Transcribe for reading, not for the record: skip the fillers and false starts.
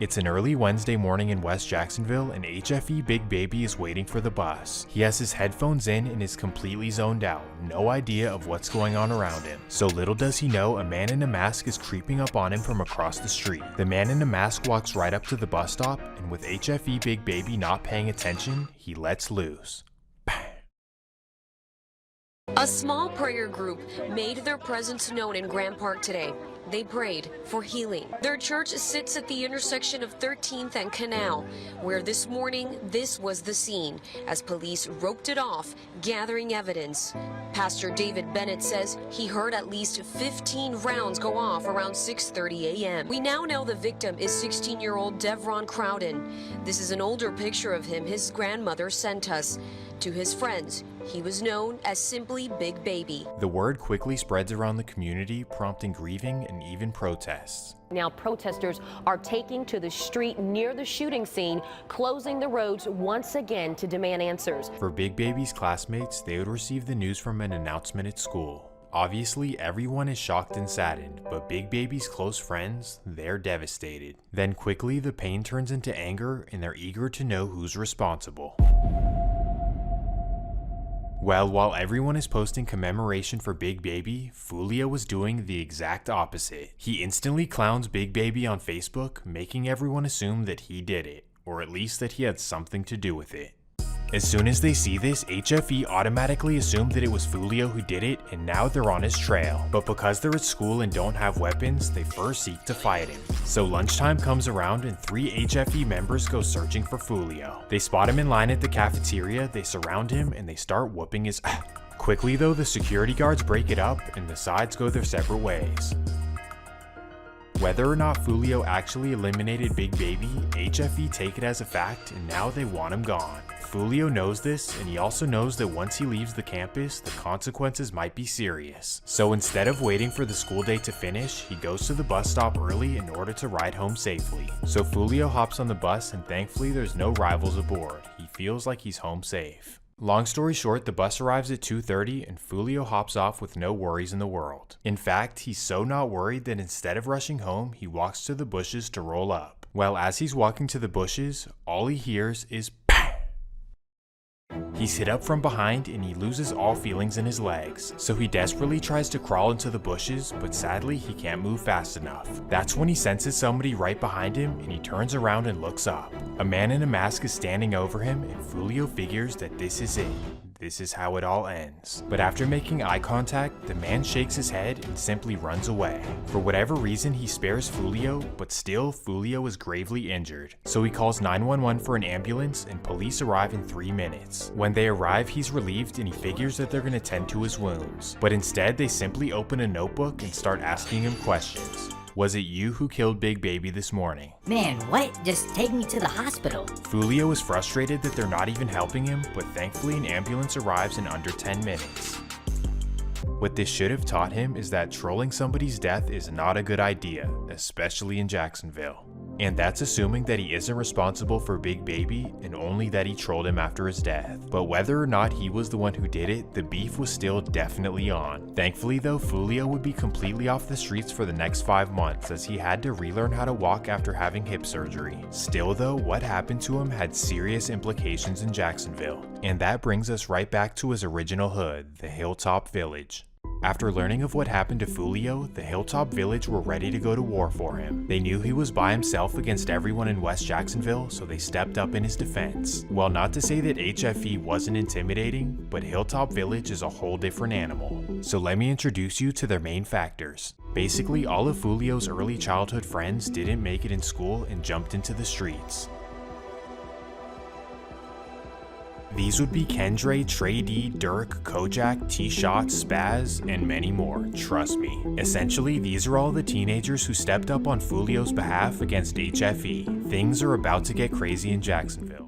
It's an early Wednesday morning in West Jacksonville and HFE Big Baby is waiting for the bus. He has his headphones in and is completely zoned out, no idea of what's going on around him. So little does he know, a man in a mask is creeping up on him from across the street. The man in the mask walks right up to the bus stop, and with HFE Big Baby not paying attention, he lets loose. A small prayer group made their presence known in Grant Park today. They prayed for healing. Their church sits at the intersection of 13th and Canal, where this morning this was the scene as police roped it off, gathering evidence. Pastor David Bennett says he heard at least 15 rounds go off around 6:30 a.m. We now know the victim is 16-year-old Devron Crowden. This is an older picture of him his grandmother sent us. To his friends, he was known as simply Big Baby. The word quickly spreads around the community, prompting grieving and even protests. Now protesters are taking to the street near the shooting scene, closing the roads once again to demand answers. For Big Baby's classmates, they would receive the news from an announcement at school. Obviously, everyone is shocked and saddened, but Big Baby's close friends, they're devastated. Then quickly, the pain turns into anger, and they're eager to know who's responsible. Well, while everyone is posting commemoration for Big Baby, Foolio was doing the exact opposite. He instantly clowns Big Baby on Facebook, making everyone assume that he did it, or at least that he had something to do with it. As soon as they see this, HFE automatically assumed that it was Foolio who did it, and now they're on his trail. But because they're at school and don't have weapons, they first seek to fight him. So lunchtime comes around and 3 HFE members go searching for Foolio. They spot him in line at the cafeteria, they surround him, and they start whooping his Quickly though, the security guards break it up, and the sides go their separate ways. Whether or not Foolio actually eliminated Big Baby, HFE take it as a fact, and now they want him gone. Foolio knows this, and he also knows that once he leaves the campus, the consequences might be serious. So instead of waiting for the school day to finish, he goes to the bus stop early in order to ride home safely. So Foolio hops on the bus, and thankfully there's no rivals aboard. He feels like he's home safe. Long story short, the bus arrives at 2:30 and Foolio hops off with no worries in the world. In fact, he's so not worried that instead of rushing home, he walks to the bushes to roll up. Well, as he's walking to the bushes, all he hears is He's hit up from behind and he loses all feelings in his legs. So he desperately tries to crawl into the bushes, but sadly he can't move fast enough. That's when he senses somebody right behind him and he turns around and looks up. A man in a mask is standing over him and Foolio figures that this is it. This is how it all ends. But after making eye contact, the man shakes his head and simply runs away. For whatever reason, he spares Foolio, but still, Foolio is gravely injured. So he calls 911 for an ambulance and police arrive in 3 minutes. When they arrive, he's relieved and he figures that they're gonna tend to his wounds. But instead, they simply open a notebook and start asking him questions. Was it you who killed Big Baby this morning? Man, what? Just take me to the hospital. Foolio is frustrated that they're not even helping him, but thankfully an ambulance arrives in under 10 minutes. What this should have taught him is that trolling somebody's death is not a good idea, especially in Jacksonville. And that's assuming that he isn't responsible for Big Baby and only that he trolled him after his death. But whether or not he was the one who did it, the beef was still definitely on. Thankfully though, Foolio would be completely off the streets for the next 5 months as he had to relearn how to walk after having hip surgery. Still though, what happened to him had serious implications in Jacksonville. And that brings us right back to his original hood, the Hilltop Village. After learning of what happened to Foolio, the Hilltop Village were ready to go to war for him. They knew he was by himself against everyone in West Jacksonville, so they stepped up in his defense. Well, not to say that HFE wasn't intimidating, but Hilltop Village is a whole different animal. So let me introduce you to their main factors. Basically, all of Foolio's early childhood friends didn't make it in school and jumped into the streets. These would be Kendre, Trey D, Dirk, Kojak, T-Shot, Spaz, and many more, trust me. Essentially, these are all the teenagers who stepped up on Foolio's behalf against HFE. Things are about to get crazy in Jacksonville.